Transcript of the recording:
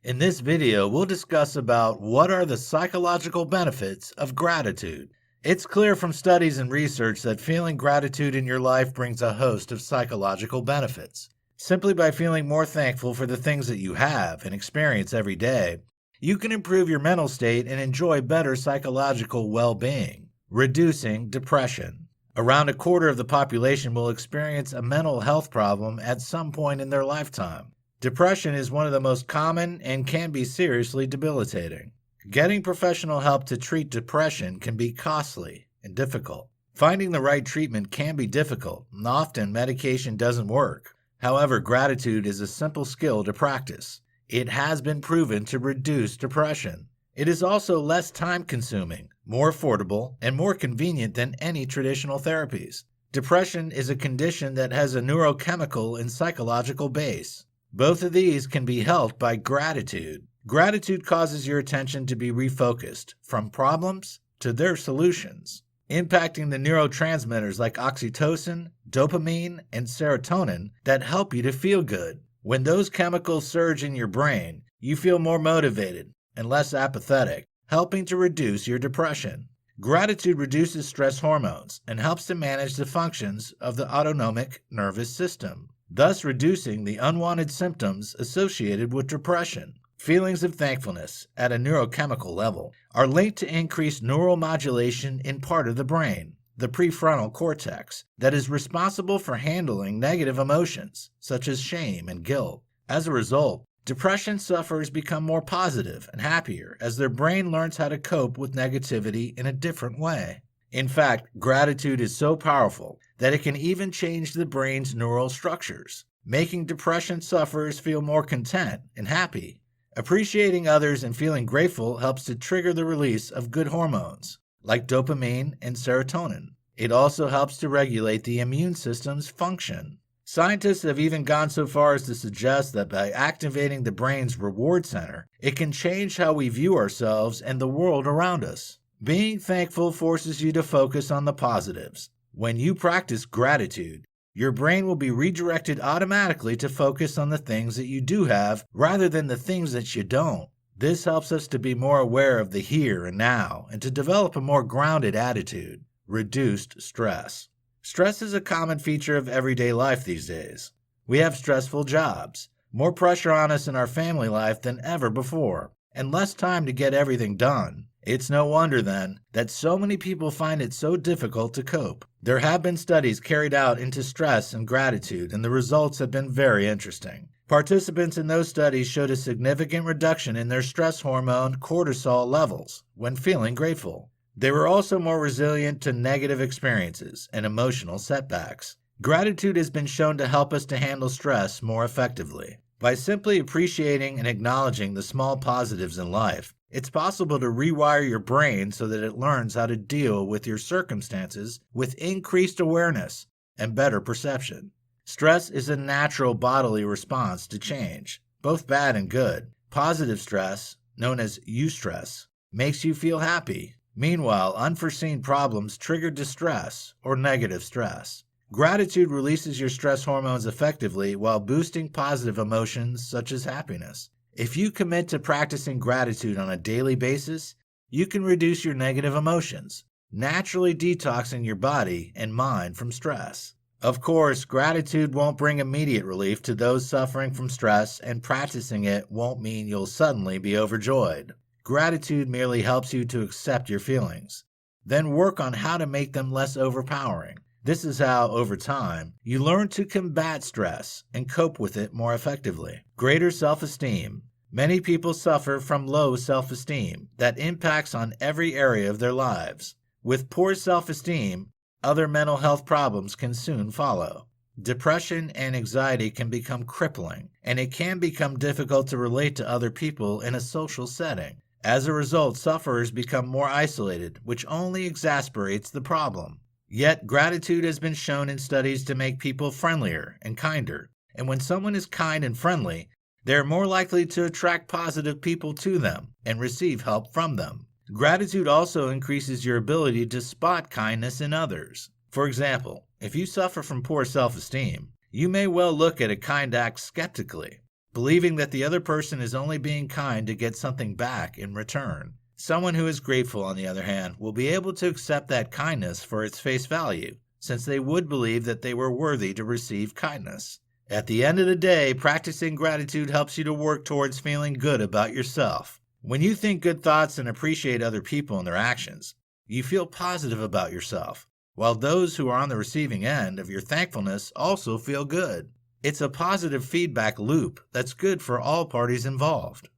In this video, we'll discuss about what are the psychological benefits of gratitude. It's clear from studies and research that feeling gratitude in your life brings a host of psychological benefits. Simply by feeling more thankful for the things that you have and experience every day, you can improve your mental state and enjoy better psychological well-being, reducing depression. Around a quarter of the population will experience a mental health problem at some point in their lifetime. Depression is one of the most common and can be seriously debilitating. Getting professional help to treat depression can be costly and difficult. Finding the right treatment can be difficult, and often medication doesn't work. However, gratitude is a simple skill to practice. It has been proven to reduce depression. It is also less time-consuming, more affordable, and more convenient than any traditional therapies. Depression is a condition that has a neurochemical and psychological base. Both of these can be helped by gratitude. Gratitude causes your attention to be refocused from problems to their solutions, impacting the neurotransmitters like oxytocin, dopamine, and serotonin that help you to feel good. When those chemicals surge in your brain, you feel more motivated and less apathetic, helping to reduce your depression. Gratitude reduces stress hormones and helps to manage the functions of the autonomic nervous system, thus reducing the unwanted symptoms associated with depression. Feelings of thankfulness at a neurochemical level are linked to increased neural modulation in part of the brain, the prefrontal cortex, that is responsible for handling negative emotions such as shame and guilt. As a result, depression sufferers become more positive and happier as their brain learns how to cope with negativity in a different way. In fact, gratitude is so powerful that it can even change the brain's neural structures, making depression sufferers feel more content and happy. Appreciating others and feeling grateful helps to trigger the release of good hormones, like dopamine and serotonin. It also helps to regulate the immune system's function. Scientists have even gone so far as to suggest that by activating the brain's reward center, it can change how we view ourselves and the world around us. Being thankful forces you to focus on the positives. When you practice gratitude, your brain will be redirected automatically to focus on the things that you do have rather than the things that you don't. This helps us to be more aware of the here and now and to develop a more grounded attitude. Reduced stress. Stress is a common feature of everyday life these days. We have stressful jobs, more pressure on us in our family life than ever before, and less time to get everything done. It's no wonder, then, that so many people find it so difficult to cope. There have been studies carried out into stress and gratitude, and the results have been very interesting. Participants in those studies showed a significant reduction in their stress hormone cortisol levels when feeling grateful. They were also more resilient to negative experiences and emotional setbacks. Gratitude has been shown to help us to handle stress more effectively. By simply appreciating and acknowledging the small positives in life, it's possible to rewire your brain so that it learns how to deal with your circumstances with increased awareness and better perception. Stress is a natural bodily response to change, both bad and good. Positive stress, known as eustress, makes you feel happy. Meanwhile, unforeseen problems trigger distress or negative stress. Gratitude releases your stress hormones effectively while boosting positive emotions such as happiness. If you commit to practicing gratitude on a daily basis, you can reduce your negative emotions, naturally detoxing your body and mind from stress. Of course, gratitude won't bring immediate relief to those suffering from stress, and practicing it won't mean you'll suddenly be overjoyed. Gratitude merely helps you to accept your feelings, then work on how to make them less overpowering. This is how, over time, you learn to combat stress and cope with it more effectively. Greater self-esteem. Many people suffer from low self-esteem that impacts on every area of their lives. With poor self-esteem, other mental health problems can soon follow. Depression and anxiety can become crippling, and it can become difficult to relate to other people in a social setting. As a result, sufferers become more isolated, which only exasperates the problem. Yet, gratitude has been shown in studies to make people friendlier and kinder, and when someone is kind and friendly, they are more likely to attract positive people to them and receive help from them. Gratitude also increases your ability to spot kindness in others. For example, if you suffer from poor self-esteem, you may well look at a kind act skeptically. believing that the other person is only being kind to get something back in return. Someone who is grateful, on the other hand, will be able to accept that kindness for its face value, since they would believe that they were worthy to receive kindness. At the end of the day, practicing gratitude helps you to work towards feeling good about yourself. When you think good thoughts and appreciate other people and their actions, you feel positive about yourself, while those who are on the receiving end of your thankfulness also feel good. It's a positive feedback loop that's good for all parties involved.